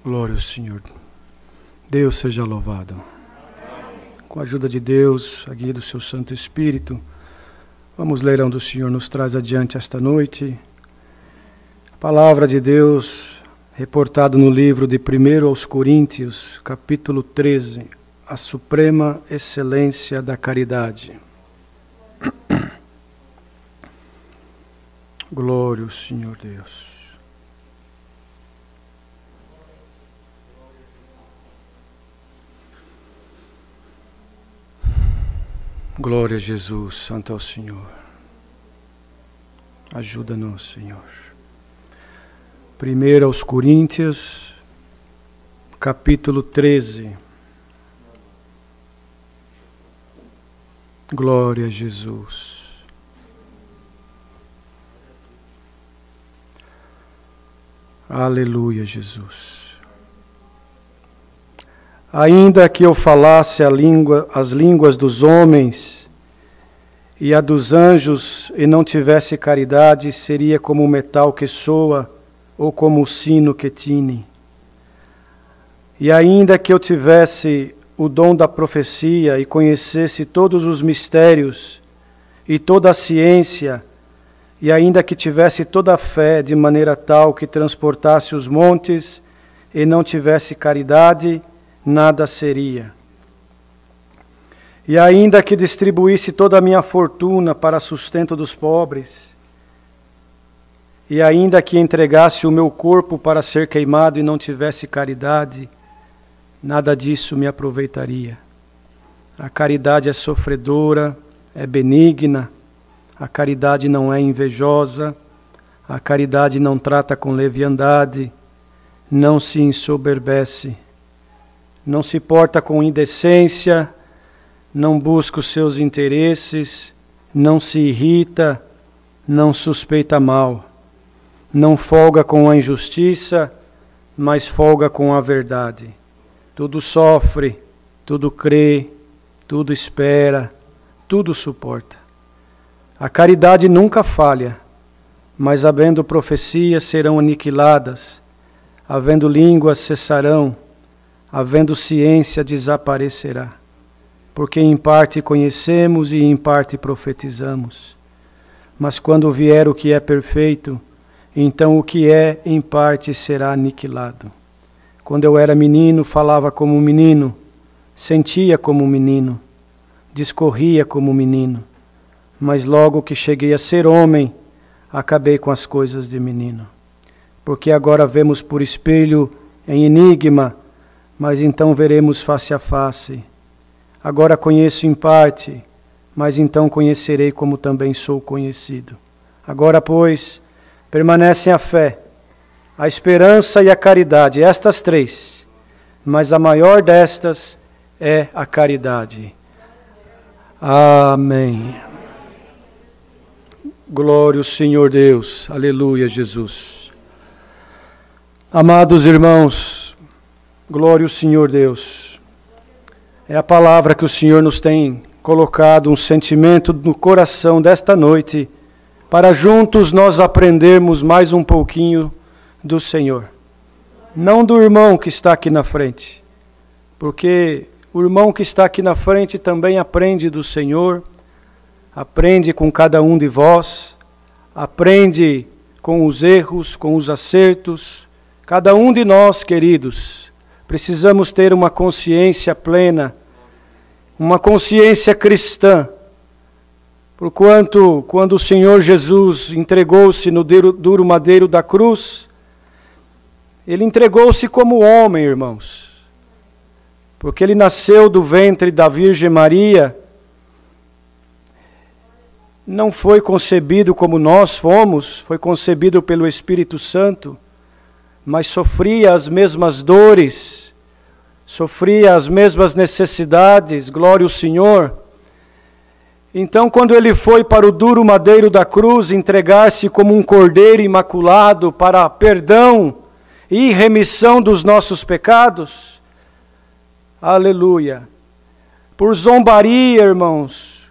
Glória ao Senhor. Deus seja louvado. Com a ajuda de Deus, a guia do seu Santo Espírito, vamos ler onde o Senhor nos traz adiante esta noite. A palavra de Deus, reportada no livro de 1 aos Coríntios, capítulo 13, a suprema excelência da caridade. Glória ao Senhor Deus. Glória a Jesus, santo é o Senhor. Ajuda-nos, Senhor. 1 aos Coríntios, capítulo 13. Glória a Jesus. Aleluia, Jesus. Ainda que eu falasse as línguas dos homens e a dos anjos e não tivesse caridade, seria como o metal que soa ou como o sino que tine. E ainda que eu tivesse o dom da profecia e conhecesse todos os mistérios e toda a ciência, e ainda que tivesse toda a fé de maneira tal que transportasse os montes e não tivesse caridade, nada seria. E ainda que distribuísse toda a minha fortuna para sustento dos pobres, e ainda que entregasse o meu corpo para ser queimado e não tivesse caridade, nada disso me aproveitaria. A caridade é sofredora, é benigna, a caridade não é invejosa, a caridade não trata com leviandade, não se ensoberbece, não se porta com indecência, não busca os seus interesses, não se irrita, não suspeita mal, não folga com a injustiça, mas folga com a verdade. Tudo sofre, tudo crê, tudo espera, tudo suporta. A caridade nunca falha, mas havendo profecias serão aniquiladas, havendo línguas cessarão, havendo ciência desaparecerá, porque em parte conhecemos e em parte profetizamos. Mas quando vier o que é perfeito, então o que é em parte será aniquilado. Quando eu era menino, falava como um menino, sentia como um menino, discorria como um menino, mas logo que cheguei a ser homem, acabei com as coisas de menino. Porque agora vemos por espelho em enigma, mas então veremos face a face. Agora conheço em parte, mas então conhecerei como também sou conhecido. Agora, pois, permanecem a fé, a esperança e a caridade, estas três, mas a maior destas é a caridade. Amém. Glória ao Senhor Deus. Aleluia, Jesus. Amados irmãos, glória ao Senhor Deus. É a palavra que o Senhor nos tem colocado, um sentimento no coração desta noite, para juntos nós aprendermos mais um pouquinho do Senhor. Não do irmão que está aqui na frente, porque o irmão que está aqui na frente também aprende do Senhor, aprende com cada um de vós, aprende com os erros, com os acertos. Cada um de nós, queridos, precisamos ter uma consciência plena, uma consciência cristã, porquanto, quando o Senhor Jesus entregou-se no duro madeiro da cruz, Ele entregou-se como homem, irmãos, porque Ele nasceu do ventre da Virgem Maria, não foi concebido como nós fomos, foi concebido pelo Espírito Santo, mas sofria as mesmas dores, sofria as mesmas necessidades, glória ao Senhor. Então, quando Ele foi para o duro madeiro da cruz, entregar-se como um cordeiro imaculado para perdão e remissão dos nossos pecados, aleluia, por zombaria, irmãos,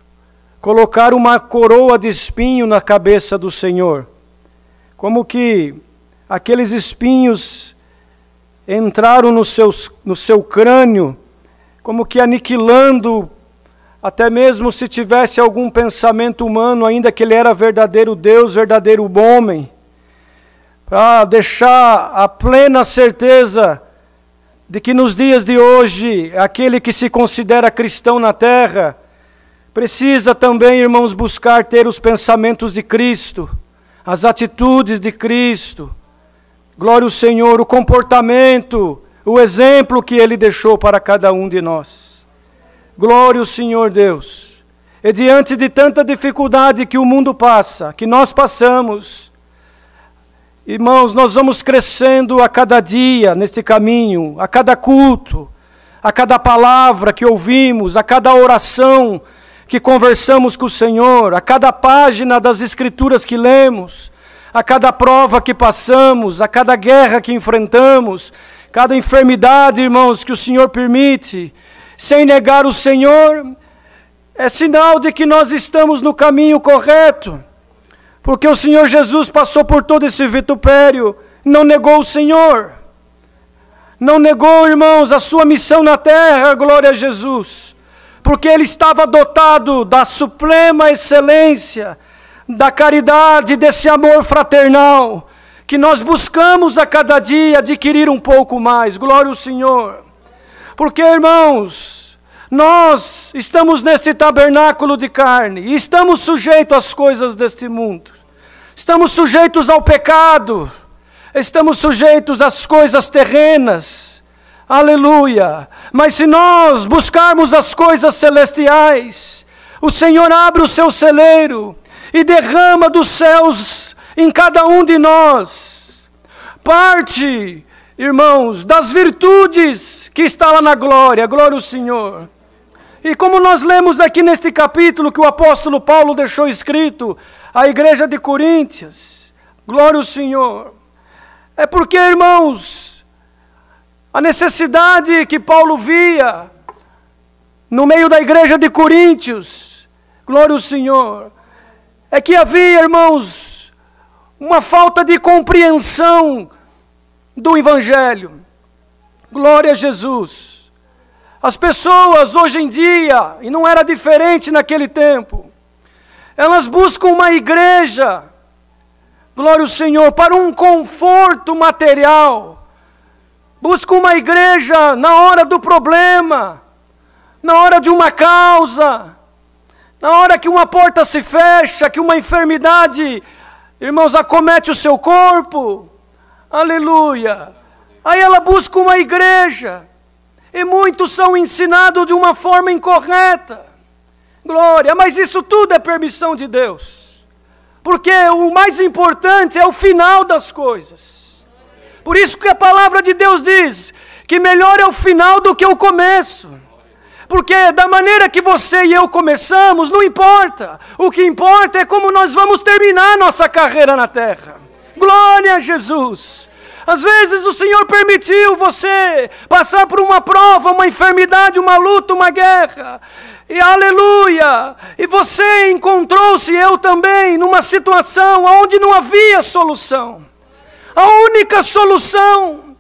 colocar uma coroa de espinho na cabeça do Senhor, como que aqueles espinhos entraram no seu crânio, como que aniquilando, até mesmo se tivesse algum pensamento humano, ainda que ele era verdadeiro Deus, verdadeiro homem, para deixar a plena certeza de que nos dias de hoje, aquele que se considera cristão na terra, precisa também, irmãos, buscar ter os pensamentos de Cristo, as atitudes de Cristo, glória ao Senhor, o comportamento, o exemplo que Ele deixou para cada um de nós. Glória ao Senhor Deus. E diante de tanta dificuldade que o mundo passa, que nós passamos, irmãos, nós vamos crescendo a cada dia neste caminho, a cada culto, a cada palavra que ouvimos, a cada oração que conversamos com o Senhor, a cada página das Escrituras que lemos, a cada prova que passamos, a cada guerra que enfrentamos, cada enfermidade, irmãos, que o Senhor permite, sem negar o Senhor, é sinal de que nós estamos no caminho correto, porque o Senhor Jesus passou por todo esse vitupério, não negou o Senhor, não negou, irmãos, a sua missão na terra, glória a Jesus, porque Ele estava dotado da suprema excelência, da caridade, desse amor fraternal, que nós buscamos a cada dia adquirir um pouco mais, glória ao Senhor. Porque, irmãos, nós estamos neste tabernáculo de carne, e estamos sujeitos às coisas deste mundo, estamos sujeitos ao pecado, estamos sujeitos às coisas terrenas, aleluia, mas se nós buscarmos as coisas celestiais, o Senhor abre o seu celeiro e derrama dos céus em cada um de nós parte, irmãos, das virtudes que está lá na glória, glória ao Senhor. E como nós lemos aqui neste capítulo que o apóstolo Paulo deixou escrito à igreja de Coríntios, glória ao Senhor, é porque, irmãos, a necessidade que Paulo via no meio da igreja de Coríntios, glória ao Senhor, é que havia, irmãos, uma falta de compreensão do Evangelho. Glória a Jesus. As pessoas hoje em dia, e não era diferente naquele tempo, elas buscam uma igreja, glória ao Senhor, para um conforto material. Buscam uma igreja na hora do problema, na hora de uma causa, na hora que uma porta se fecha, que uma enfermidade, irmãos, acomete o seu corpo, aleluia. Aí ela busca uma igreja, e muitos são ensinados de uma forma incorreta, glória, mas isso tudo é permissão de Deus, porque o mais importante é o final das coisas. Por isso que a palavra de Deus diz que melhor é o final do que o começo. Porque da maneira que você e eu começamos, não importa. O que importa é como nós vamos terminar nossa carreira na terra. Glória a Jesus. Às vezes o Senhor permitiu você passar por uma prova, uma enfermidade, uma luta, uma guerra. E aleluia! E você encontrou-se, eu também, numa situação onde não havia solução. A única solução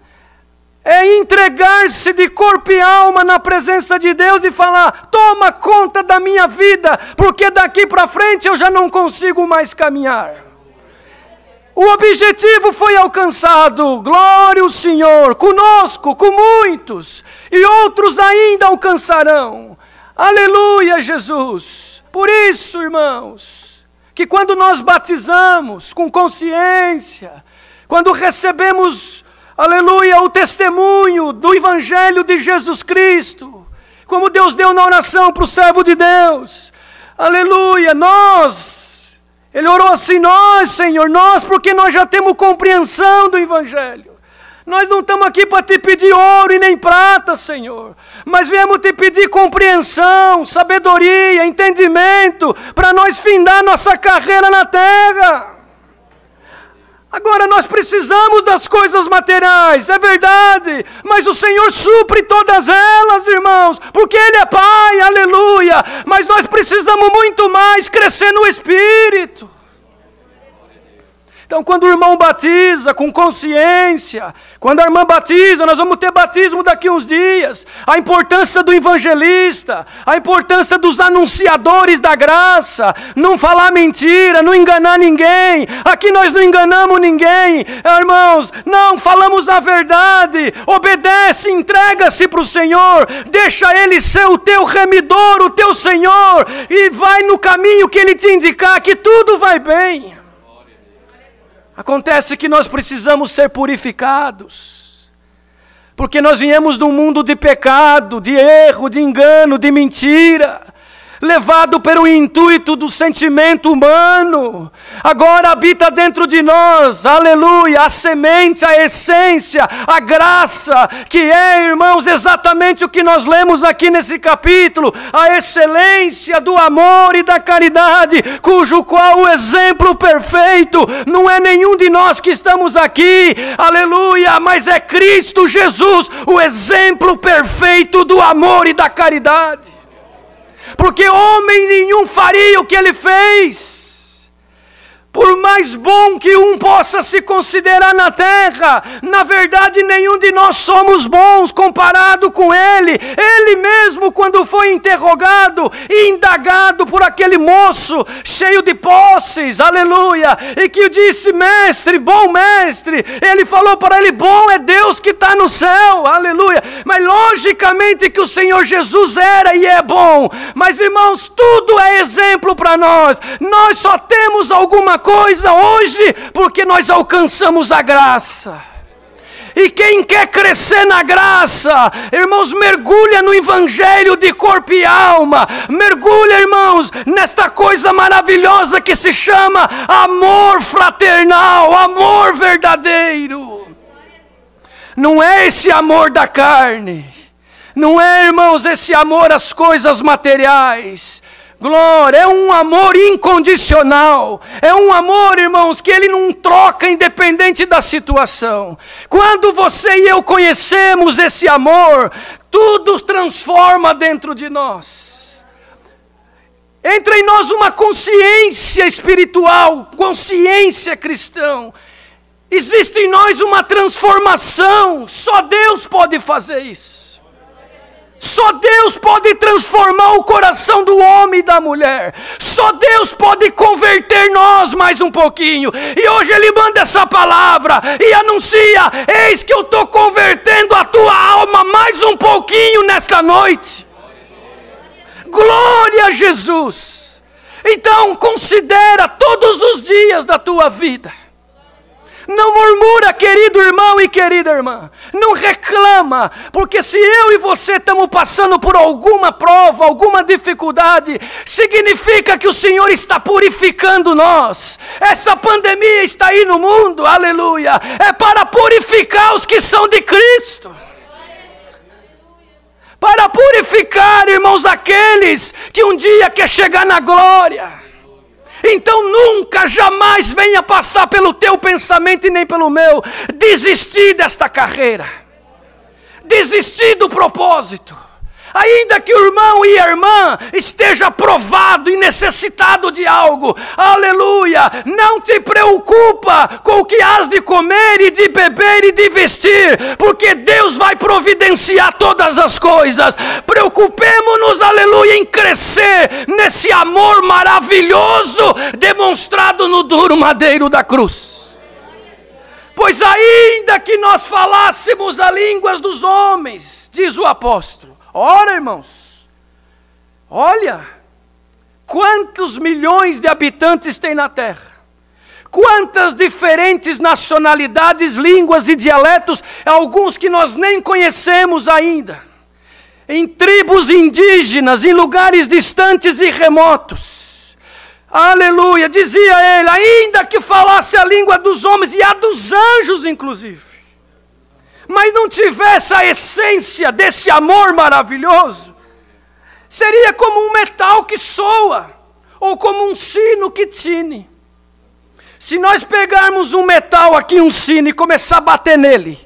é entregar-se de corpo e alma na presença de Deus e falar: toma conta da minha vida, porque daqui para frente eu já não consigo mais caminhar. O objetivo foi alcançado, glória ao Senhor, conosco, com muitos, e outros ainda alcançarão. Aleluia, Jesus. Por isso, irmãos, que quando nós batizamos com consciência, quando recebemos, aleluia, o testemunho do Evangelho de Jesus Cristo, como Deus deu na oração para o servo de Deus, aleluia, Ele orou assim: nós, Senhor, nós, porque nós já temos compreensão do Evangelho. Nós não estamos aqui para te pedir ouro e nem prata, Senhor, mas viemos te pedir compreensão, sabedoria, entendimento, para nós findar nossa carreira na terra. Agora nós precisamos das coisas materiais, é verdade, mas o Senhor supre todas elas, irmãos, porque Ele é Pai, aleluia, mas nós precisamos muito mais crescer no Espírito. Então, quando o irmão batiza com consciência, quando a irmã batiza, nós vamos ter batismo daqui uns dias. A importância do evangelista, a importância dos anunciadores da graça, não falar mentira, não enganar ninguém. Aqui nós não enganamos ninguém, irmãos, não, falamos a verdade. Obedece, entrega-se para o Senhor, deixa Ele ser o teu remidor, o teu Senhor, e vai no caminho que Ele te indicar, que tudo vai bem. Acontece que nós precisamos ser purificados, porque nós viemos de um mundo de pecado, de erro, de engano, de mentira, levado pelo intuito do sentimento humano. Agora habita dentro de nós, aleluia, a semente, a essência, a graça, que é, irmãos, exatamente o que nós lemos aqui nesse capítulo, a excelência do amor e da caridade, cujo qual o exemplo perfeito não é nenhum de nós que estamos aqui, aleluia, mas é Cristo Jesus, o exemplo perfeito do amor e da caridade. Porque homem nenhum faria o que ele fez. Por mais bom que um possa se considerar na terra, na verdade nenhum de nós somos bons comparado com ele. Ele mesmo, quando foi interrogado e indagado por aquele moço cheio de posses, aleluia, e que disse: mestre, bom mestre, ele falou para ele: bom é Deus que está no céu, aleluia. Mas logicamente que o Senhor Jesus era e é bom, mas irmãos, tudo é exemplo para nós. Nós só temos alguma coisa hoje porque nós alcançamos a graça. E quem quer crescer na graça, irmãos, mergulha no evangelho de corpo e alma. Mergulha, irmãos, nesta coisa maravilhosa que se chama amor fraternal, amor verdadeiro. Não é esse amor da carne. Não é, irmãos, esse amor às coisas materiais. Glória, é um amor incondicional, é um amor, irmãos, que ele não troca independente da situação. Quando você e eu conhecemos esse amor, tudo transforma dentro de nós. Entra em nós uma consciência espiritual, consciência cristã. Existe em nós uma transformação, só Deus pode fazer isso. Só Deus pode transformar o coração do homem e da mulher. Só Deus pode converter nós mais um pouquinho. E hoje Ele manda essa palavra e anuncia: eis que eu estou convertendo a tua alma mais um pouquinho nesta noite. Glória a Jesus. Então considera todos os dias da tua vida. Não murmura, querido irmão e querida irmã. Não reclama, porque se eu e você estamos passando por alguma prova, alguma dificuldade, significa que o Senhor está purificando nós. Essa pandemia está aí no mundo, aleluia, é para purificar os que são de Cristo. Para purificar, irmãos, aqueles que um dia quer chegar na glória. Então nunca, jamais venha passar pelo teu pensamento e nem pelo meu desistir desta carreira, desistir do propósito. Ainda que o irmão e a irmã esteja provado e necessitado de algo, aleluia, não te preocupa com o que has de comer e de beber e de vestir, porque Deus vai providenciar todas as coisas. Preocupemo-nos, aleluia, em crescer nesse amor maravilhoso demonstrado no duro madeiro da cruz. Pois ainda que nós falássemos as línguas dos homens, diz o apóstolo, ora, irmãos, olha, quantos milhões de habitantes tem na terra, quantas diferentes nacionalidades, línguas e dialetos, alguns que nós nem conhecemos ainda, em tribos indígenas, em lugares distantes e remotos, aleluia, dizia ele, ainda que falasse a língua dos homens e a dos anjos inclusive, mas não tivesse a essência desse amor maravilhoso, seria como um metal que soa, ou como um sino que tine. Se nós pegarmos um metal aqui, um sino, e começar a bater nele,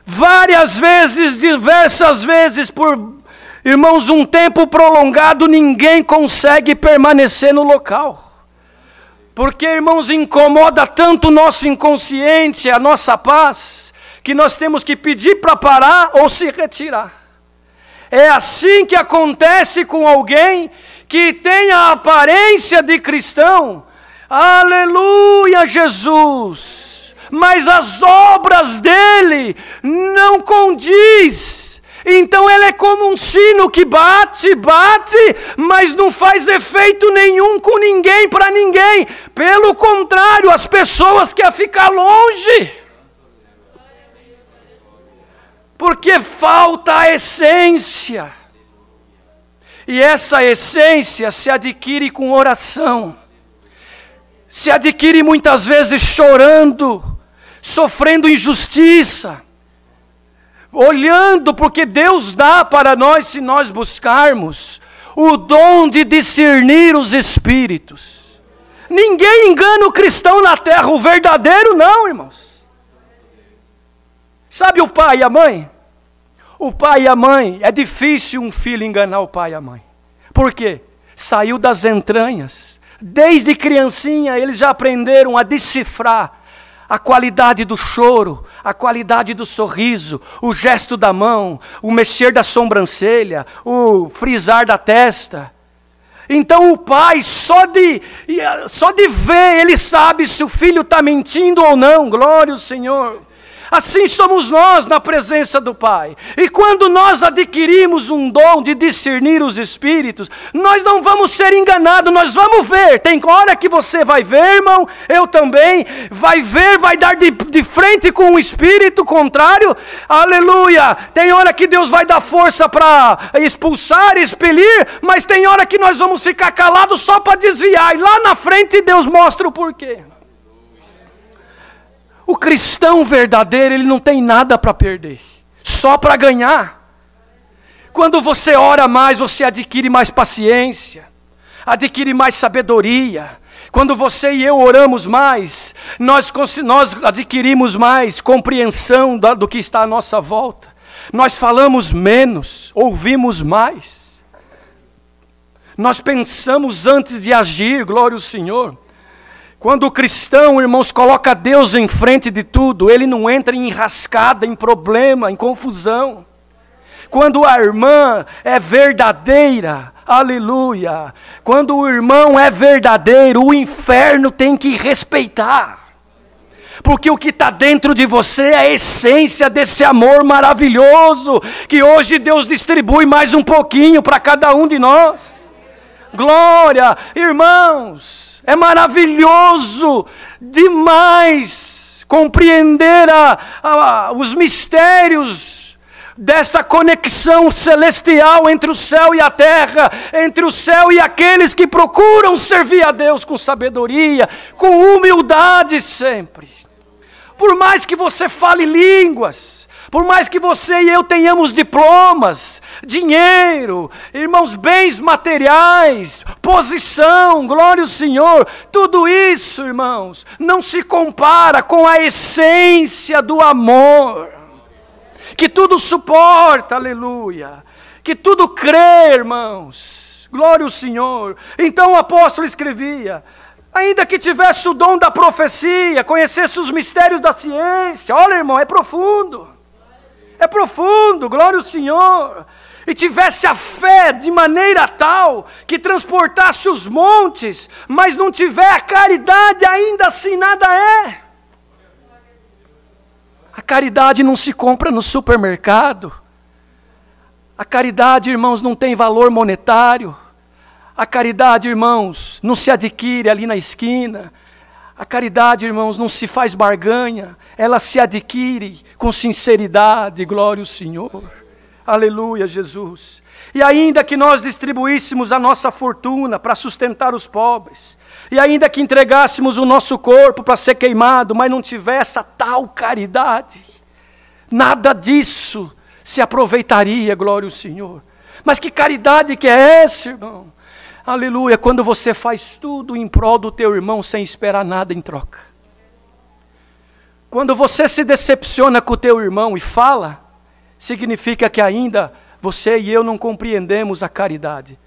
várias vezes, diversas vezes, por, irmãos, um tempo prolongado, ninguém consegue permanecer no local. Porque, irmãos, incomoda tanto o nosso inconsciente, a nossa paz, que nós temos que pedir para parar ou se retirar. É assim que acontece com alguém que tem a aparência de cristão. Aleluia, Jesus! Mas as obras dele não condiz. Então ele é como um sino que bate, mas não faz efeito nenhum com ninguém, para ninguém. Pelo contrário, as pessoas querem ficar longe. Porque falta a essência. E essa essência se adquire com oração. Se adquire muitas vezes chorando, sofrendo injustiça, olhando, porque Deus dá para nós, se nós buscarmos, o dom de discernir os espíritos. Ninguém engana o cristão na terra, o verdadeiro não, irmãos. Sabe o pai e a mãe? O pai e a mãe, é difícil um filho enganar o pai e a mãe. Por quê? Saiu das entranhas. Desde criancinha eles já aprenderam a decifrar a qualidade do choro, a qualidade do sorriso, o gesto da mão, o mexer da sobrancelha, o frisar da testa. Então o pai, só de ver, ele sabe se o filho está mentindo ou não. Glória ao Senhor. Assim somos nós na presença do Pai. E quando nós adquirimos um dom de discernir os espíritos, nós não vamos ser enganados, nós vamos ver. Tem hora que você vai ver, irmão, eu também, vai ver, vai dar de frente com um espírito contrário, aleluia. Tem hora que Deus vai dar força para expulsar, expelir, mas tem hora que nós vamos ficar calados só para desviar. E lá na frente Deus mostra o porquê. O cristão verdadeiro, ele não tem nada para perder, só para ganhar. Quando você ora mais, você adquire mais paciência, adquire mais sabedoria. Quando você e eu oramos mais, nós adquirimos mais compreensão do que está à nossa volta. Nós falamos menos, ouvimos mais. Nós pensamos antes de agir, glória ao Senhor. Quando o cristão, irmãos, coloca Deus em frente de tudo, ele não entra em enrascada, em problema, em confusão. Quando a irmã é verdadeira, aleluia. Quando o irmão é verdadeiro, o inferno tem que respeitar. Porque o que está dentro de você é a essência desse amor maravilhoso, que hoje Deus distribui mais um pouquinho para cada um de nós. Glória, irmãos. É maravilhoso demais compreender os mistérios desta conexão celestial entre o céu e a terra, entre o céu e aqueles que procuram servir a Deus com sabedoria, com humildade sempre. Por mais que você fale línguas, por mais que você e eu tenhamos diplomas, dinheiro, irmãos, bens materiais, posição, glória ao Senhor, tudo isso, irmãos, não se compara com a essência do amor, que tudo suporta, aleluia, que tudo crê, irmãos, glória ao Senhor. Então o apóstolo escrevia: ainda que tivesse o dom da profecia, conhecesse os mistérios da ciência, olha, irmão, é profundo. É profundo, glória ao Senhor. E tivesse a fé de maneira tal que transportasse os montes, mas não tiver a caridade, ainda assim nada é. A caridade não se compra no supermercado. A caridade, irmãos, não tem valor monetário. A caridade, irmãos, não se adquire ali na esquina. A caridade, irmãos, não se faz barganha, ela se adquire com sinceridade, glória ao Senhor. Aleluia, Jesus. E ainda que nós distribuíssemos a nossa fortuna para sustentar os pobres, e ainda que entregássemos o nosso corpo para ser queimado, mas não tivesse a tal caridade, nada disso se aproveitaria, glória ao Senhor. Mas que caridade que é essa, irmão? Aleluia, quando você faz tudo em prol do teu irmão sem esperar nada em troca. Quando você se decepciona com o teu irmão e fala, significa que ainda você e eu não compreendemos a caridade.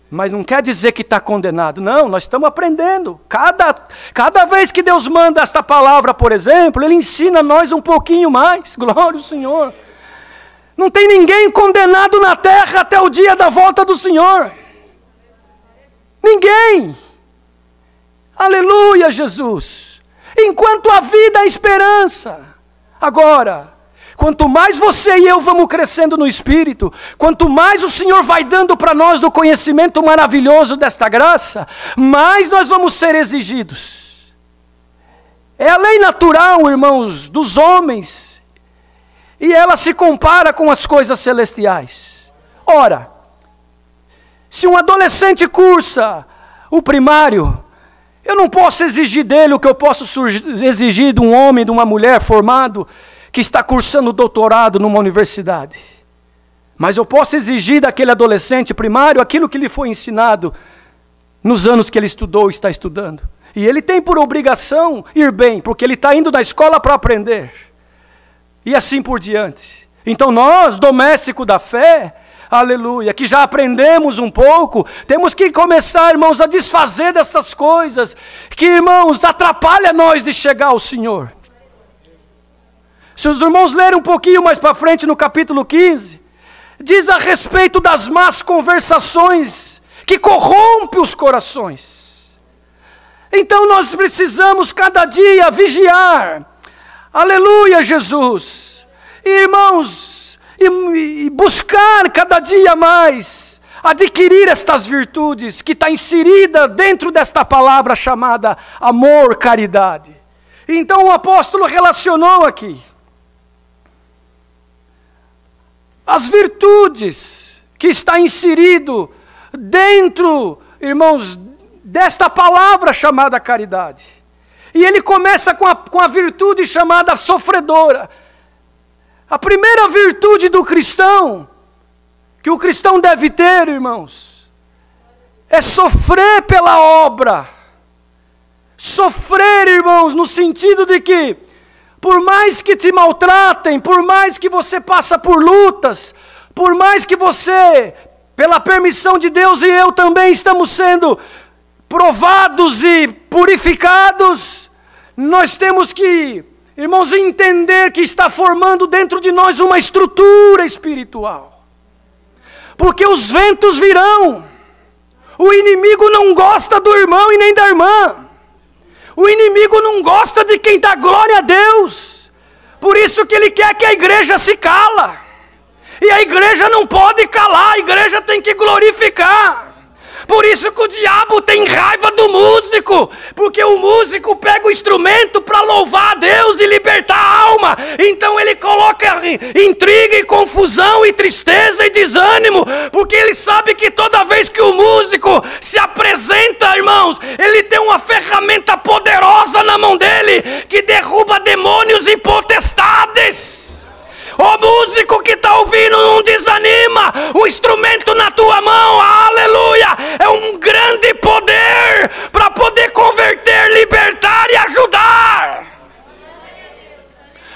Mas não quer dizer que está condenado. Não, nós estamos aprendendo. Cada vez que Deus manda esta palavra, por exemplo, Ele ensina a nós um pouquinho mais. Glória ao Senhor. Não tem ninguém condenado na terra até o dia da volta do Senhor. Ninguém. Aleluia, Jesus. Enquanto a vida é esperança. Agora, quanto mais você e eu vamos crescendo no Espírito, quanto mais o Senhor vai dando para nós do conhecimento maravilhoso desta graça, mais nós vamos ser exigidos. É a lei natural, irmãos, dos homens, e ela se compara com as coisas celestiais. Ora, se um adolescente cursa o primário, eu não posso exigir dele o que eu posso exigir de um homem, de uma mulher formado, que está cursando doutorado numa universidade. Mas eu posso exigir daquele adolescente primário aquilo que lhe foi ensinado nos anos que ele estudou e está estudando. E ele tem por obrigação ir bem, porque ele está indo na escola para aprender. E assim por diante. Então nós, domésticos da fé, aleluia, que já aprendemos um pouco, temos que começar, irmãos, a desfazer dessas coisas que, irmãos, atrapalham nós de chegar ao Senhor. Se os irmãos lerem um pouquinho mais para frente no capítulo 15, diz a respeito das más conversações que corrompem os corações. Então nós precisamos cada dia vigiar, aleluia, Jesus, irmãos, e buscar cada dia mais adquirir estas virtudes que está inserida dentro desta palavra chamada amor, caridade. Então o apóstolo relacionou aqui as virtudes que está inserido dentro, irmãos, desta palavra chamada caridade. E ele começa com a virtude chamada sofredora. A primeira virtude do cristão, que o cristão deve ter, irmãos, é sofrer pela obra. Sofrer, irmãos, no sentido de que, por mais que te maltratem, por mais que você passa por lutas, por mais que você, pela permissão de Deus e eu também estamos sendo provados e purificados, nós temos que, irmãos, entender que está formando dentro de nós uma estrutura espiritual. Porque os ventos virão. O inimigo não gosta do irmão e nem da irmã. O inimigo não gosta de quem dá glória a Deus. Por isso que ele quer que a igreja se cala. E a igreja não pode calar, a igreja tem que glorificar. Por isso que o diabo tem raiva do músico, porque o músico pega o instrumento para louvar a Deus e libertar a alma. Então ele coloca intriga e confusão e tristeza e desânimo, porque ele sabe que toda vez que o músico se apresenta, irmãos, ele tem uma ferramenta poderosa na mão dele, que derruba demônios e potestades. O músico que está ouvindo não desanima, o instrumento na tua mão, aleluia, é um grande poder para poder converter, libertar e ajudar.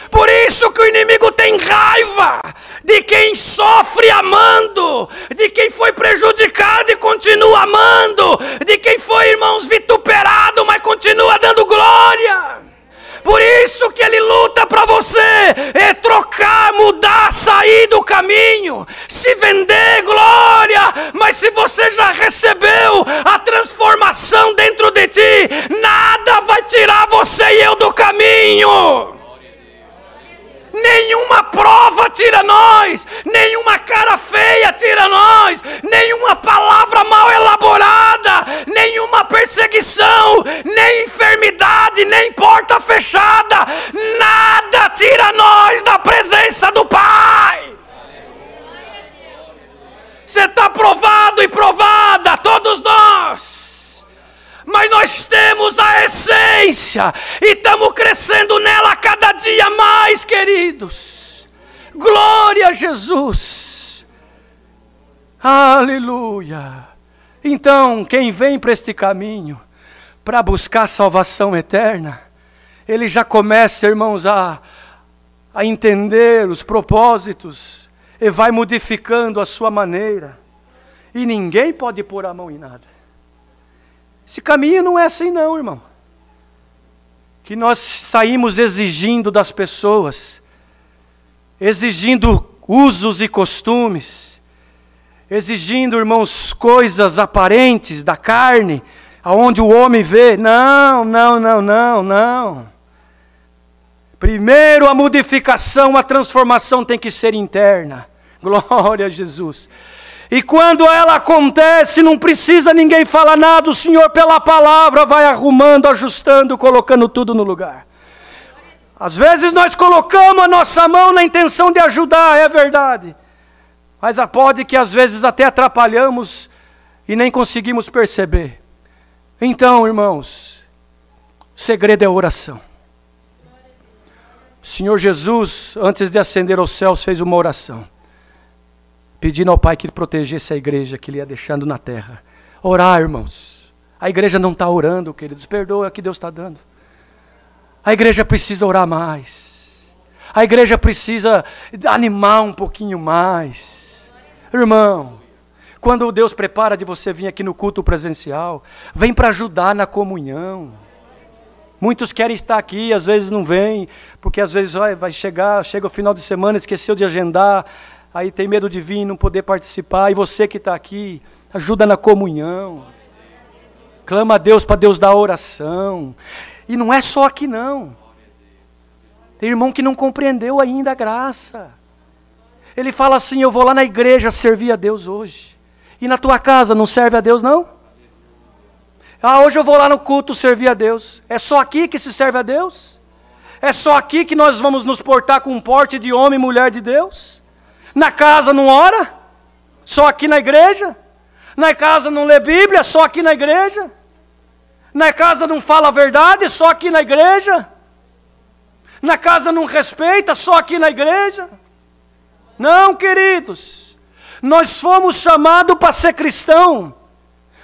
Por isso que o inimigo tem raiva de quem sofre amando, de quem foi prejudicado e continua amando, de quem foi, irmãos, vituperado, mas continua dando glória. Por isso que ele luta para você trocar, mudar, sair do caminho, se vender, glória. Mas se você já recebeu a transformação dentro de ti, nada vai tirar você e eu do caminho. Nenhuma prova tira nós, nenhuma cara feia tira nós, nenhuma palavra mal elaborada, nenhuma perseguição, nem enfermidade, nem porta fechada, nada tira nós da presença do Pai. Você está provado e provada, todos nós. Mas nós temos a essência e estamos crescendo nela cada dia mais, queridos. Glória a Jesus. Aleluia. Então, quem vem para este caminho, para buscar salvação eterna, ele já começa, irmãos, a entender os propósitos e vai modificando a sua maneira. E ninguém pode pôr a mão em nada. Esse caminho não é assim não, irmão. Que nós saímos exigindo das pessoas, exigindo usos e costumes, exigindo, irmãos, coisas aparentes da carne, aonde o homem vê. Não. Primeiro a modificação, a transformação tem que ser interna. Glória a Jesus. E quando ela acontece, não precisa ninguém falar nada, o Senhor pela palavra vai arrumando, ajustando, colocando tudo no lugar. Às vezes nós colocamos a nossa mão na intenção de ajudar, é verdade. Mas pode que às vezes até atrapalhamos e nem conseguimos perceber. Então, irmãos, o segredo é a oração. O Senhor Jesus, antes de ascender aos céus, fez uma oração, pedindo ao Pai que Ele protegesse a igreja que Ele ia deixando na terra. Orar, irmãos. A igreja não está orando, queridos. Perdoa o que Deus está dando. A igreja precisa orar mais. A igreja precisa animar um pouquinho mais. Irmão, quando Deus prepara de você vir aqui no culto presencial, vem para ajudar na comunhão. Muitos querem estar aqui, às vezes não vêm, porque às vezes chega o final de semana, esqueceu de agendar, aí tem medo de vir e não poder participar. E você que está aqui, ajuda na comunhão. Clama a Deus para Deus dar oração. E não é só aqui não. Tem irmão que não compreendeu ainda a graça. Ele fala assim, eu vou lá na igreja servir a Deus hoje. E na tua casa não serve a Deus não? Hoje eu vou lá no culto servir a Deus. É só aqui que se serve a Deus? É só aqui que nós vamos nos portar com um porte de homem e mulher de Deus? Na casa não ora? Só aqui na igreja? Na casa não lê Bíblia? Só aqui na igreja? Na casa não fala a verdade? Só aqui na igreja? Na casa não respeita? Só aqui na igreja? Não, queridos. Nós fomos chamados para ser cristão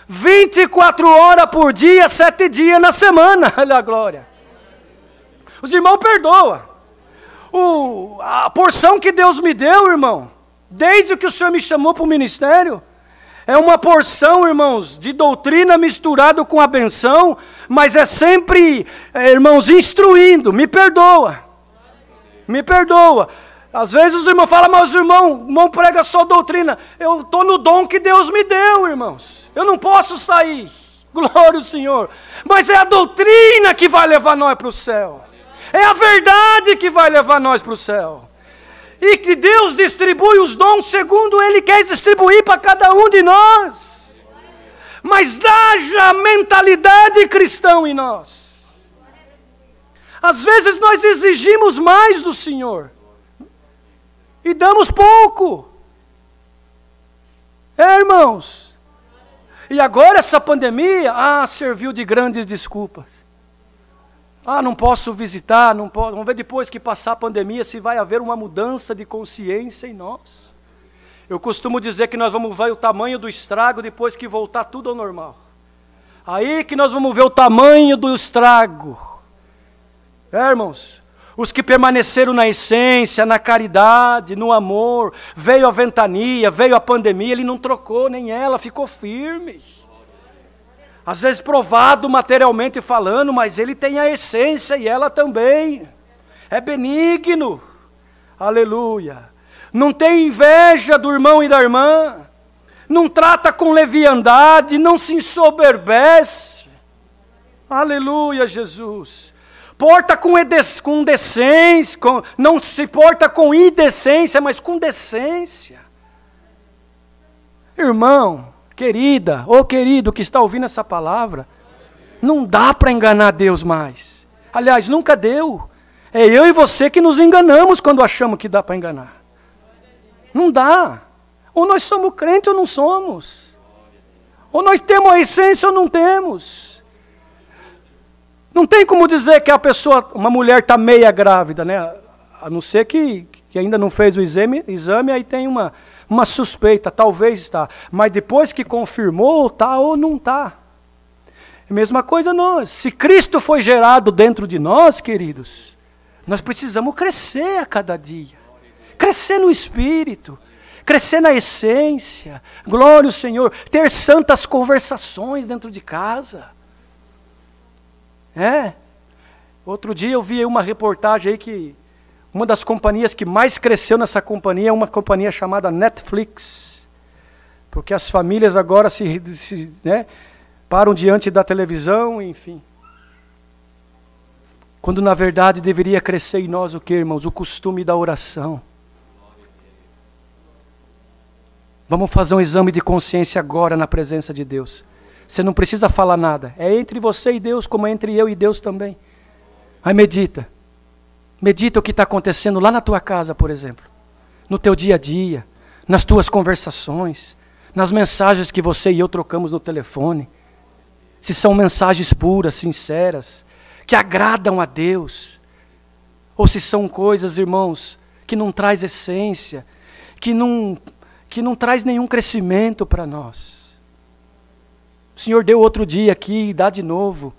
24 horas por dia, 7 dias na semana. Olha a glória. Os irmãos perdoam. A porção que Deus me deu, irmão, desde que o Senhor me chamou para o ministério, é uma porção, irmãos, de doutrina misturado com a benção, mas é sempre, irmãos, instruindo. Me perdoa. Me perdoa. Às vezes os irmãos falam, mas o irmão prega só doutrina. Eu estou no dom que Deus me deu, irmãos. Eu não posso sair. Glória ao Senhor. Mas é a doutrina que vai levar nós para o céu. É a verdade que vai levar nós para o céu. E que Deus distribui os dons segundo Ele quer distribuir para cada um de nós. Mas haja mentalidade cristã em nós. Às vezes nós exigimos mais do Senhor. E damos pouco. Irmãos. E agora essa pandemia, serviu de grandes desculpas. Não posso visitar, não posso. Vamos ver depois que passar a pandemia se vai haver uma mudança de consciência em nós. Eu costumo dizer que nós vamos ver o tamanho do estrago depois que voltar tudo ao normal. Aí que nós vamos ver o tamanho do estrago. Irmãos, os que permaneceram na essência, na caridade, no amor, veio a ventania, veio a pandemia, ele não trocou nem ela, ficou firme. Às vezes provado materialmente falando, mas ele tem a essência e ela também. É benigno. Aleluia. Não tem inveja do irmão e da irmã. Não trata com leviandade, não se ensoberbece. Aleluia, Jesus. Porta com decência, não se porta com indecência, mas com decência. Irmão, querida, ou querido que está ouvindo essa palavra, não dá para enganar Deus mais. Aliás, nunca deu. É eu e você que nos enganamos quando achamos que dá para enganar. Não dá. Ou nós somos crentes ou não somos. Ou nós temos a essência ou não temos. Não tem como dizer que uma mulher está meia grávida, né? A não ser que ainda não fez o exame, aí tem uma suspeita, talvez está. Mas depois que confirmou, está ou não está. É a mesma coisa nós. Se Cristo foi gerado dentro de nós, queridos, nós precisamos crescer a cada dia. Crescer no Espírito. crescer na essência, glória ao Senhor, ter santas conversações dentro de casa. Outro dia eu vi uma reportagem aí que uma das companhias que mais cresceu nessa companhia é uma companhia chamada Netflix. Porque as famílias agora param diante da televisão, enfim. Quando na verdade deveria crescer em nós o que, irmãos? O costume da oração. Vamos fazer um exame de consciência agora na presença de Deus. Você não precisa falar nada. É entre você e Deus, como é entre eu e Deus também. Aí medita. Medita o que está acontecendo lá na tua casa, por exemplo. No teu dia a dia. Nas tuas conversações. Nas mensagens que você e eu trocamos no telefone. Se são mensagens puras, sinceras, que agradam a Deus. Ou se são coisas, irmãos, que não traz essência, que não traz nenhum crescimento para nós. O Senhor deu outro dia aqui, dá de novo.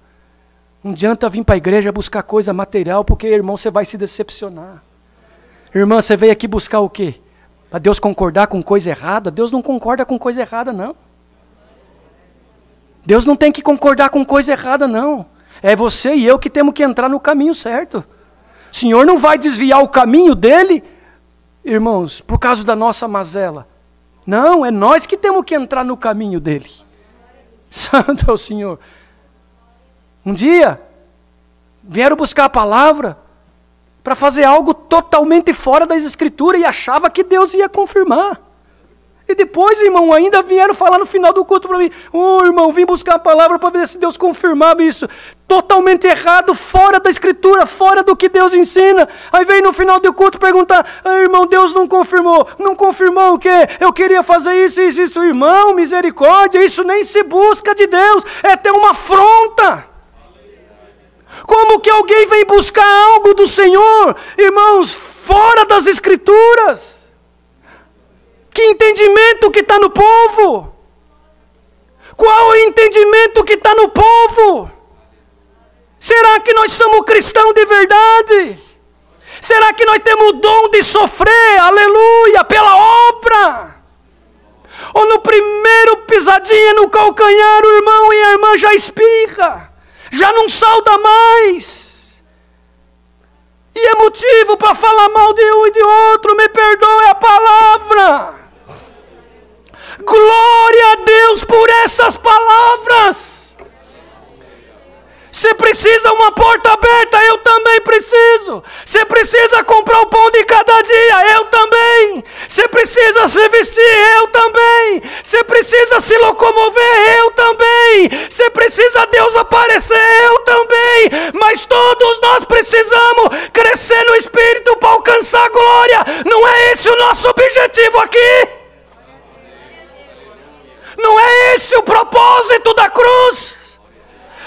Não adianta vir para a igreja buscar coisa material, porque, irmão, você vai se decepcionar. Irmã, você veio aqui buscar o quê? Para Deus concordar com coisa errada? Deus não concorda com coisa errada, não. Deus não tem que concordar com coisa errada, não. É você e eu que temos que entrar no caminho certo. O Senhor não vai desviar o caminho dele, irmãos, por causa da nossa mazela. Não, é nós que temos que entrar no caminho dele. Santo é o Senhor. Um dia, vieram buscar a palavra para fazer algo totalmente fora das Escrituras e achava que Deus ia confirmar. E depois, irmão, ainda vieram falar no final do culto para mim: irmão, vim buscar a palavra para ver se Deus confirmava isso. Totalmente errado, fora da Escritura, fora do que Deus ensina. Aí vem no final do culto perguntar: irmão, Deus não confirmou. Não confirmou o quê? Eu queria fazer isso, isso, isso. Irmão, misericórdia, isso nem se busca de Deus. É ter uma afronta. Como que alguém vem buscar algo do Senhor, irmãos, fora das Escrituras? Que entendimento que está no povo? Qual o entendimento que está no povo? Será que nós somos cristãos de verdade? Será que nós temos o dom de sofrer, aleluia, pela obra? Ou no primeiro pisadinha no calcanhar, o irmão e a irmã já espirra, já não sauda mais. E é motivo para falar mal de um e de outro, me perdoe a palavra. Glória a Deus por essas palavras. Você precisa uma porta aberta, eu também preciso. Você precisa comprar o pão de cada dia, eu também. Você precisa se vestir, eu também. Você precisa se locomover, eu também. Você precisa Deus aparecer, eu também. Mas todos nós precisamos crescer no Espírito para alcançar a glória. Não é esse o nosso objetivo aqui? Não é esse o propósito da cruz?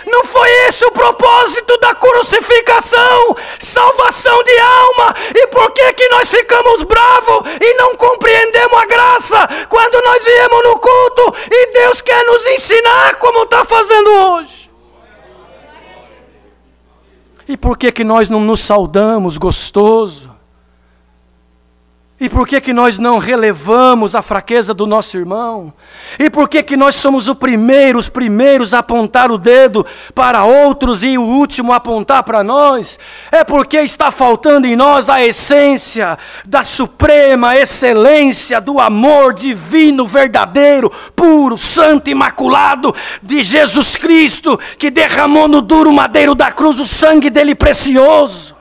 Não foi esse o propósito da crucificação? Salvação de alma. E por que nós ficamos bravos e não compreendemos a graça quando nós viemos no culto e Deus quer nos ensinar como está fazendo hoje? E por que nós não nos saudamos gostoso? E por que nós não relevamos a fraqueza do nosso irmão? E por que nós somos os primeiros a apontar o dedo para outros e o último a apontar para nós? É porque está faltando em nós a essência da suprema excelência do amor divino, verdadeiro, puro, santo, imaculado de Jesus Cristo, que derramou no duro madeiro da cruz o sangue dele precioso.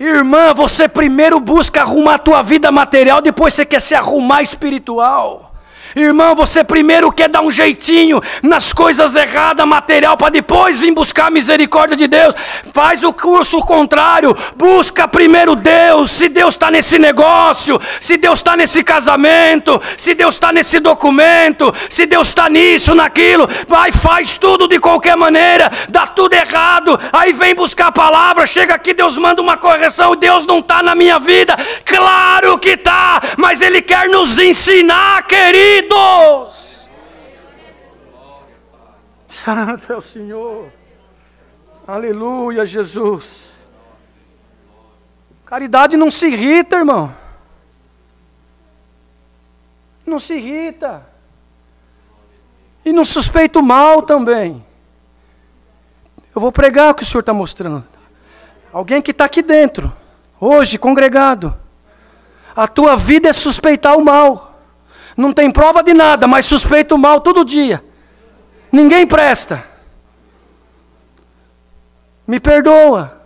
Irmã, você primeiro busca arrumar a tua vida material, depois você quer se arrumar espiritual. Irmão, você primeiro quer dar um jeitinho nas coisas erradas, material, para depois vir buscar a misericórdia de Deus. Faz o curso contrário, busca primeiro Deus. Se Deus está nesse negócio, se Deus está nesse casamento, se Deus está nesse documento, se Deus está nisso, naquilo, vai, faz tudo de qualquer maneira, dá tudo errado, aí vem buscar a palavra, chega aqui, Deus manda uma correção, Deus não está na minha vida. Claro que está, mas Ele quer nos ensinar, querido. Santo é o Senhor. Aleluia, Jesus. Caridade não se irrita, irmão. Não se irrita. E não suspeita o mal também. Eu vou pregar o que o Senhor está mostrando. Alguém que está aqui dentro, hoje, congregado. A tua vida é suspeitar o mal. Não tem prova de nada, mas suspeita o mal todo dia. Ninguém presta. Me perdoa.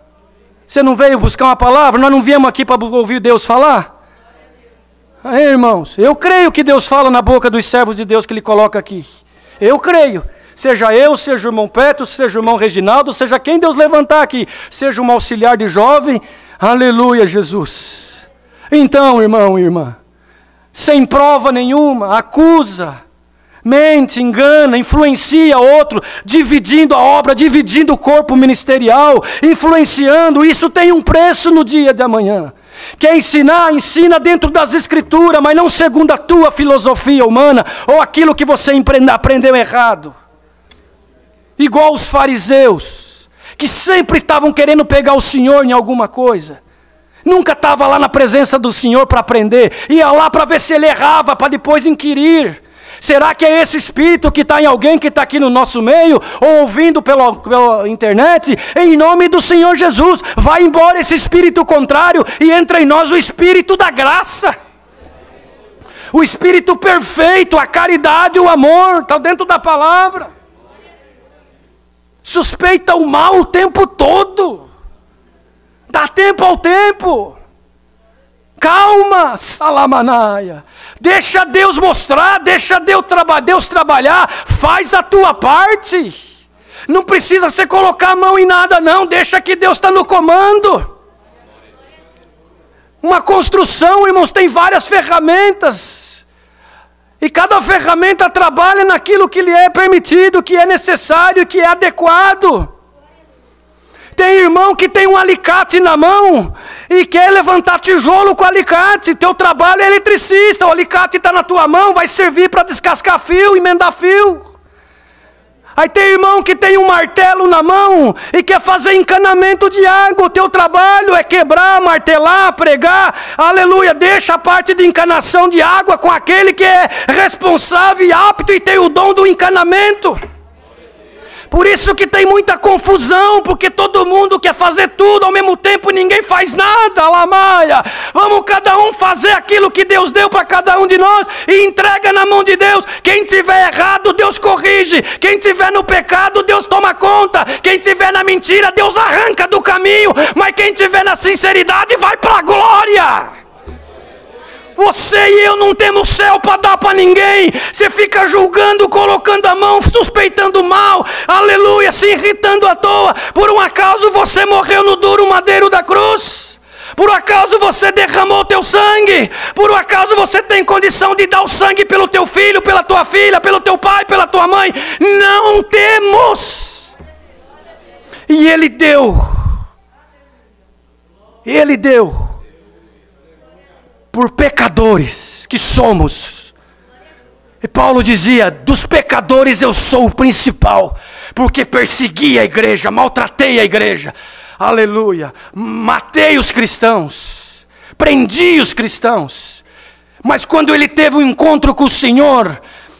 Você não veio buscar uma palavra? Nós não viemos aqui para ouvir Deus falar? Aí, irmãos, eu creio que Deus fala na boca dos servos de Deus que Ele coloca aqui. Eu creio. Seja eu, seja o irmão Petro, seja o irmão Reginaldo, seja quem Deus levantar aqui. Seja um auxiliar de jovem. Aleluia, Jesus. Então, irmão e irmã, sem prova nenhuma, acusa, mente, engana, influencia outro, dividindo a obra, dividindo o corpo ministerial, influenciando, isso tem um preço no dia de amanhã. Quer ensinar, ensina dentro das Escrituras, mas não segundo a tua filosofia humana, ou aquilo que você aprendeu errado. Igual os fariseus, que sempre estavam querendo pegar o Senhor em alguma coisa. Nunca estava lá na presença do Senhor para aprender. Ia lá para ver se ele errava, para depois inquirir. Será que é esse espírito que está em alguém que está aqui no nosso meio, ou ouvindo pela internet? Em nome do Senhor Jesus, vai embora esse espírito contrário e entra em nós o espírito da graça. O espírito perfeito, a caridade, o amor, está dentro da palavra. Suspeita o mal o tempo todo. Dá tempo ao tempo. Calma, Salamanaia. Deixa Deus mostrar, deixa Deus trabalhar. Faz a tua parte. Não precisa você colocar a mão em nada não. Deixa que Deus está no comando. Uma construção, irmãos, tem várias ferramentas. E cada ferramenta trabalha naquilo que lhe é permitido, que é necessário, que é adequado. Tem irmão que tem um alicate na mão e quer levantar tijolo com alicate. Teu trabalho é eletricista, o alicate está na tua mão, vai servir para descascar fio, emendar fio. Aí tem irmão que tem um martelo na mão e quer fazer encanamento de água. O teu trabalho é quebrar, martelar, pregar. Aleluia, deixa a parte de encanação de água com aquele que é responsável e apto e tem o dom do encanamento. Por isso que tem muita confusão, porque todo mundo quer fazer tudo ao mesmo tempo e ninguém faz nada, Lamaia. Vamos cada um fazer aquilo que Deus deu para cada um de nós e entrega na mão de Deus. Quem tiver errado, Deus corrige. Quem tiver no pecado, Deus toma conta. Quem tiver na mentira, Deus arranca do caminho. Mas quem tiver na sinceridade, vai para a glória. Você e eu não temos céu para dar para ninguém. Você fica julgando, colocando a mão, suspeitando mal. Aleluia, se irritando à toa. Por um acaso você morreu no duro madeiro da cruz? Por acaso você derramou o teu sangue? Por acaso você tem condição de dar o sangue pelo teu filho, pela tua filha, pelo teu pai, pela tua mãe? Não temos. E Ele deu. Ele deu. Por pecadores que somos. E Paulo dizia, dos pecadores eu sou o principal, porque persegui a igreja, maltratei a igreja, aleluia, matei os cristãos, prendi os cristãos, mas quando ele teve um encontro com o Senhor,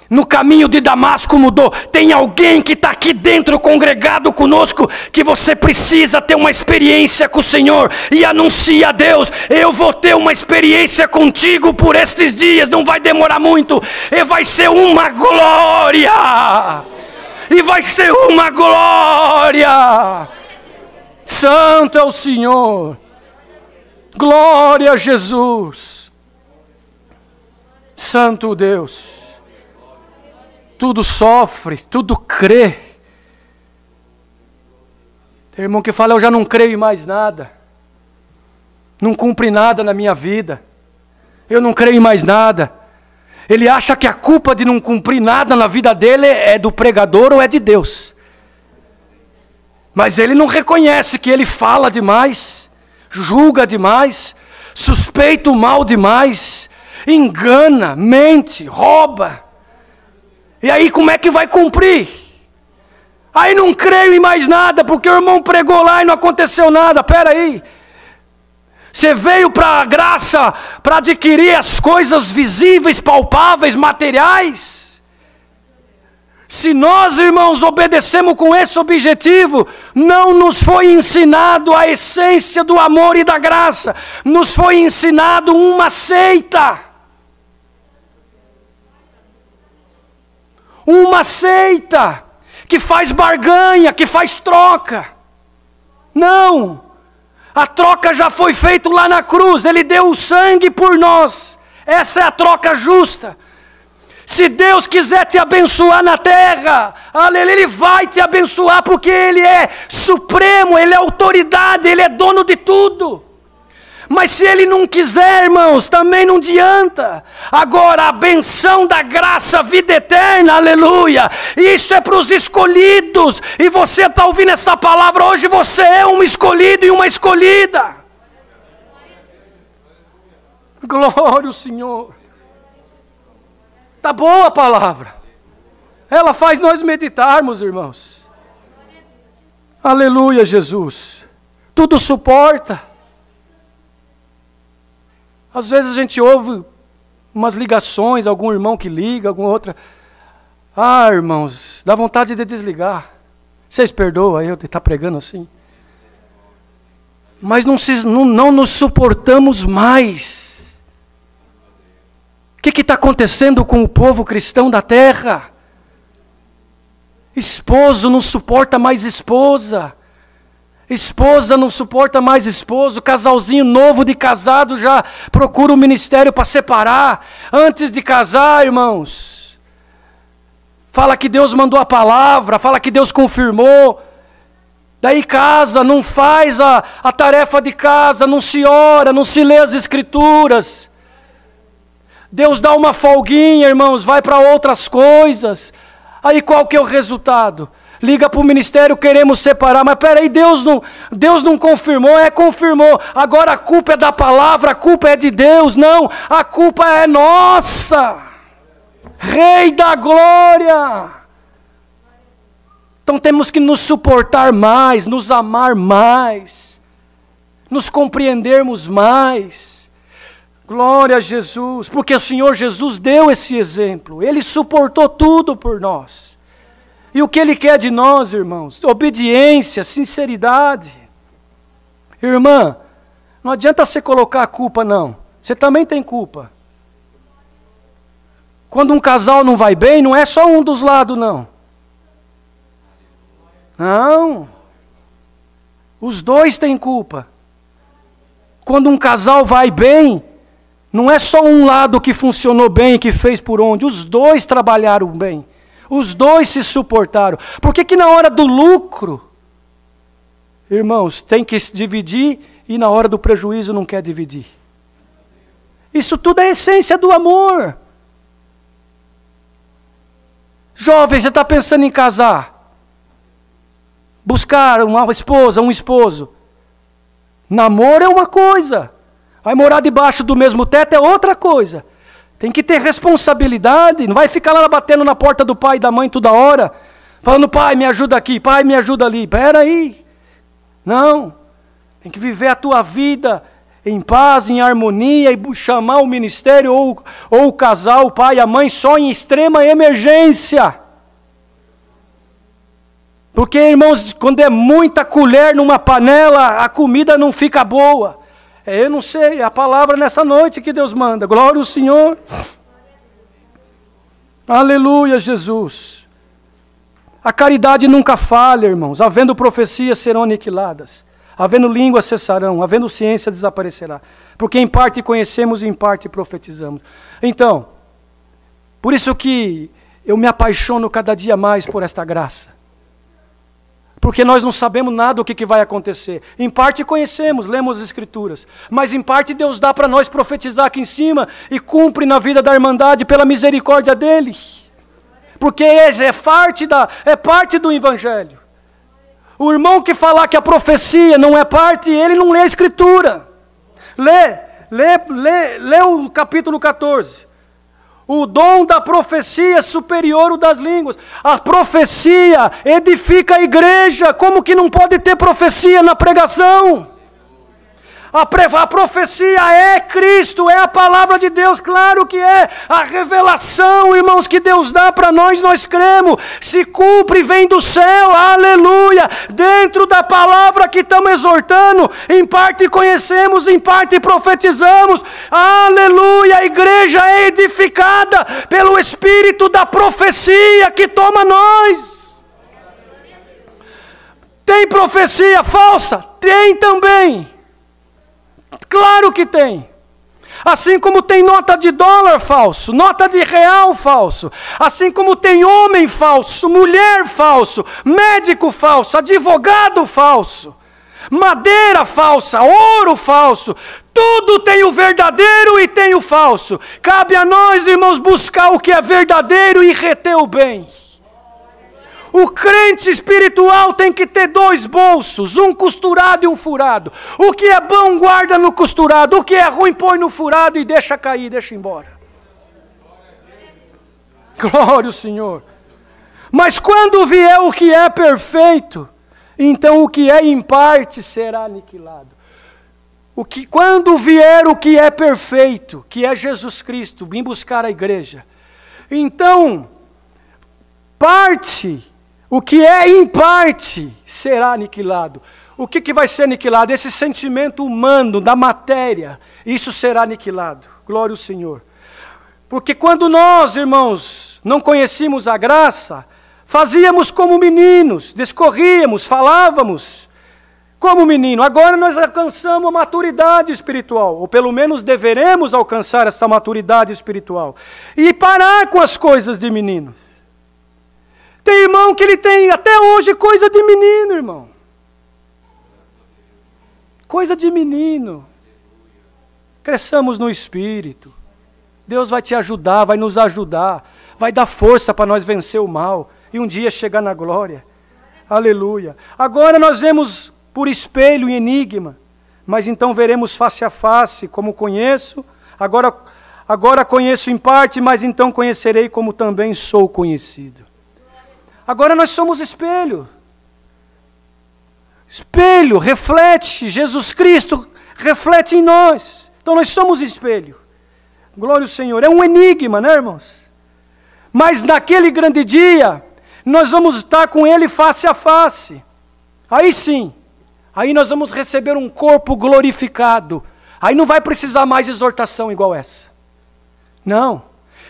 no caminho de Damasco mudou. Tem alguém que está aqui dentro congregado conosco, que você precisa ter uma experiência com o Senhor e anuncia a Deus, eu vou ter uma experiência contigo por estes dias, não vai demorar muito, e vai ser uma glória, e vai ser uma glória. Santo é o Senhor, glória a Jesus, Santo Deus. Tudo sofre, tudo crê. Tem irmão que fala, eu já não creio em mais nada. Não cumpre nada na minha vida. Eu não creio em mais nada. Ele acha que a culpa de não cumprir nada na vida dele é do pregador ou é de Deus. Mas ele não reconhece que ele fala demais, julga demais, suspeita o mal demais, engana, mente, rouba. E aí como é que vai cumprir? Aí não creio em mais nada, porque o irmão pregou lá e não aconteceu nada. Espera aí. Você veio para a graça para adquirir as coisas visíveis, palpáveis, materiais? Se nós, irmãos, obedecemos com esse objetivo, não nos foi ensinado a essência do amor e da graça, nos foi ensinado uma seita. Uma seita que faz barganha, que faz troca. Não, a troca já foi feita lá na cruz, Ele deu o sangue por nós. Essa é a troca justa. Se Deus quiser te abençoar na terra, Ele vai te abençoar, porque Ele é supremo, Ele é autoridade, Ele é dono de tudo. Mas se Ele não quiser, irmãos, também não adianta. Agora, a benção da graça, a vida eterna, aleluia, isso é para os escolhidos. E você está ouvindo essa palavra hoje, você é um escolhido e uma escolhida. Glória ao Senhor. Está boa a palavra. Ela faz nós meditarmos, irmãos. Aleluia, Jesus. Tudo suporta. Às vezes a gente ouve umas ligações, algum irmão que liga, alguma outra. Ah, irmãos, dá vontade de desligar. Vocês perdoam eu de estar pregando assim? Mas não nos suportamos mais. O que está acontecendo com o povo cristão da terra? Esposo não suporta mais esposa. Esposa não suporta mais esposo. Casalzinho novo de casado já procura o ministério para separar. Antes de casar, irmãos, fala que Deus mandou a palavra, fala que Deus confirmou. Daí casa, não faz a tarefa de casa, não se ora, não se lê as escrituras. Deus dá uma folguinha, irmãos, vai para outras coisas. Aí qual que é o resultado? Liga para o ministério, queremos separar, mas peraí, Deus não confirmou, confirmou. Agora a culpa é da palavra, a culpa é de Deus. Não, a culpa é nossa. Rei da glória. Então temos que nos suportar mais, nos amar mais, nos compreendermos mais. Glória a Jesus, porque o Senhor Jesus deu esse exemplo, Ele suportou tudo por nós. E o que Ele quer de nós, irmãos? Obediência, sinceridade. Irmã, não adianta você colocar a culpa, não. Você também tem culpa. Quando um casal não vai bem, não é só um dos lados, não. Não. Os dois têm culpa. Quando um casal vai bem, não é só um lado que funcionou bem, que fez por onde. Os dois trabalharam bem. Os dois se suportaram. Por que na hora do lucro, irmãos, tem que se dividir e na hora do prejuízo não quer dividir? Isso tudo é a essência do amor. Jovem, você está pensando em casar? Buscar uma esposa, um esposo. Namoro é uma coisa. Vai morar debaixo do mesmo teto é outra coisa. Tem que ter responsabilidade, não vai ficar lá batendo na porta do pai e da mãe toda hora, falando, pai, me ajuda aqui, pai, me ajuda ali. Espera aí. Não, tem que viver a tua vida em paz, em harmonia, e chamar o ministério ou o casal, o pai e a mãe, só em extrema emergência. Porque, irmãos, quando é muita colher numa panela, a comida não fica boa. Eu não sei, é a palavra nessa noite que Deus manda. Glória ao Senhor. Aleluia, Jesus. A caridade nunca falha, irmãos. Havendo profecias serão aniquiladas. Havendo línguas cessarão. Havendo ciência desaparecerá. Porque em parte conhecemos e em parte profetizamos. Então, por isso que eu me apaixono cada dia mais por esta graça. Porque nós não sabemos nada do que vai acontecer. Em parte conhecemos, lemos as Escrituras. Mas em parte Deus dá para nós profetizar aqui em cima e cumpre na vida da irmandade pela misericórdia dEle. Porque é parte do Evangelho. O irmão que falar que a profecia não é parte, ele não lê a Escritura. Lê o capítulo 14. O dom da profecia é superior ao das línguas. A profecia edifica a igreja. Como que não pode ter profecia na pregação? A profecia é Cristo, é a palavra de Deus, claro que é. A revelação, irmãos, que Deus dá para nós cremos. Se cumpre, vem do céu, aleluia. Dentro da palavra que estamos exortando, em parte conhecemos, em parte profetizamos, aleluia. A igreja é edificada pelo Espírito da profecia que toma nós. Tem profecia falsa? Tem também. Claro que tem. Assim como tem nota de dólar falso, nota de real falso, assim como tem homem falso, mulher falso, médico falso, advogado falso, madeira falsa, ouro falso, tudo tem o verdadeiro e tem o falso. Cabe a nós, irmãos, buscar o que é verdadeiro e reter o bem. O crente espiritual tem que ter 2 bolsos, um costurado e um furado. O que é bom guarda no costurado, o que é ruim põe no furado e deixa cair, deixa embora. Glória ao Senhor. Mas quando vier o que é perfeito, então o que é em parte será aniquilado. Quando vier o que é perfeito, que é Jesus Cristo, vim buscar a igreja, então o que é em parte será aniquilado. O que vai ser aniquilado? Esse sentimento humano, da matéria, isso será aniquilado. Glória ao Senhor. Porque quando nós, irmãos, não conhecíamos a graça, fazíamos como meninos, discorríamos, falávamos como menino. Agora nós alcançamos a maturidade espiritual, ou pelo menos deveremos alcançar essa maturidade espiritual, e parar com as coisas de menino. Tem irmão que ele tem até hoje coisa de menino, irmão. Coisa de menino. Cresçamos no Espírito. Deus vai te ajudar, vai nos ajudar, vai dar força para nós vencer o mal e um dia chegar na glória. Aleluia. Agora nós vemos por espelho e enigma, mas então veremos face a face, como conheço. Agora conheço em parte, mas então conhecerei como também sou conhecido. Agora nós somos espelho. Espelho reflete, Jesus Cristo reflete em nós. Então nós somos espelho. Glória ao Senhor. É um enigma, né, irmãos? Mas naquele grande dia, nós vamos estar com Ele face a face. Aí sim, aí nós vamos receber um corpo glorificado. Aí não vai precisar mais de exortação igual essa. Não,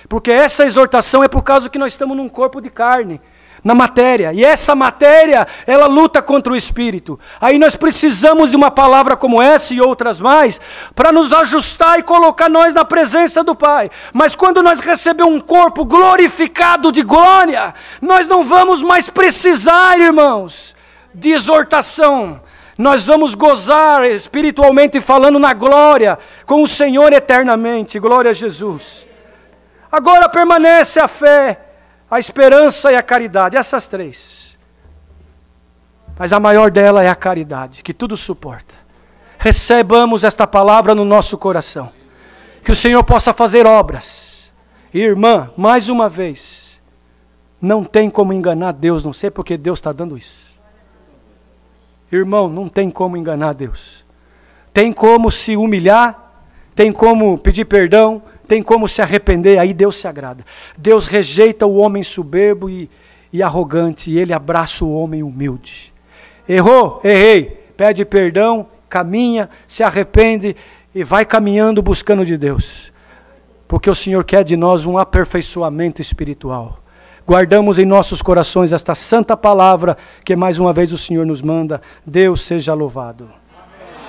porque essa exortação é por causa que nós estamos num corpo de carne, na matéria, e essa matéria, ela luta contra o Espírito. Aí nós precisamos de uma palavra como essa e outras mais, para nos ajustar e colocar nós na presença do Pai. Mas quando nós recebemos um corpo glorificado de glória, nós não vamos mais precisar, irmãos, de exortação. Nós vamos gozar espiritualmente falando na glória, com o Senhor eternamente. Glória a Jesus. Agora permanece a fé, a esperança e a caridade, essas 3. Mas a maior dela é a caridade, que tudo suporta. Recebamos esta palavra no nosso coração. Que o Senhor possa fazer obras. Irmã, mais uma vez, não tem como enganar Deus, não sei porque Deus está dando isso. Irmão, não tem como enganar Deus. Tem como se humilhar, tem como pedir perdão, tem como se arrepender, aí Deus se agrada. Deus rejeita o homem soberbo e arrogante, e Ele abraça o homem humilde. Errou? Errei. Pede perdão, caminha, se arrepende e vai caminhando buscando de Deus. Porque o Senhor quer de nós um aperfeiçoamento espiritual. Guardamos em nossos corações esta santa palavra que mais uma vez o Senhor nos manda. Deus seja louvado.